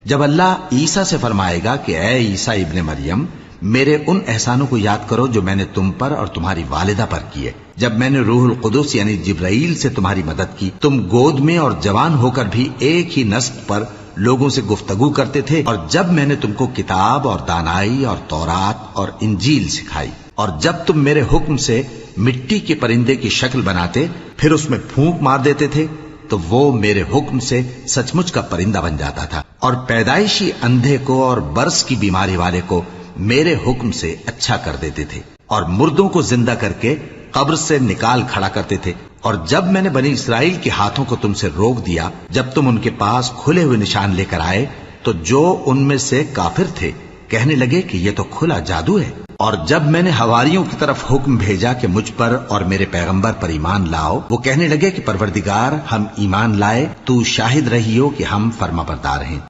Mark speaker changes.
Speaker 1: जब अल्लाह ईसा से फरमाएगा कि ए ईसा इब्ने मरियम, मेरे उन एहसानों को याद करो जो मैंने तुम पर और तुम्हारी वालिदा पर किए। जब मैंने रूहुल कुदुस यानी जिब्राईल से तुम्हारी मदद की, तुम गोद में और जवान होकर भी एक ही नस्ब पर लोगों से गुफ्तगू करते थे। और जब मैंने तुमको किताब और दानाई और तौरात और इंजील सिखाई, और जब तुम मेरे हुक्म से मिट्टी के परिंदे की शक्ल बनाते फिर उसमें फूंक मार देते थे, तो वो मेरे हुक्म से सचमुच का परिंदा बन जाता था। और पैदाइशी अंधे को और बर्स की बीमारी वाले को मेरे हुक्म से अच्छा कर देते थे, और मुर्दों को जिंदा करके कब्र से निकाल खड़ा करते थे। और जब मैंने बनी इसराइल के हाथों को तुमसे रोक दिया, जब तुम उनके पास खुले हुए निशान लेकर आए, तो जो उनमें से काफिर थे कहने लगे कि ये तो खुला जादू है। और जब मैंने हवारियों की तरफ हुक्म भेजा कि मुझ पर और मेरे पैगंबर पर ईमान लाओ, वो कहने लगे कि परवरदिगार, हम ईमान लाए, तू शाहिद रहियो कि हम फर्माबरदार हैं।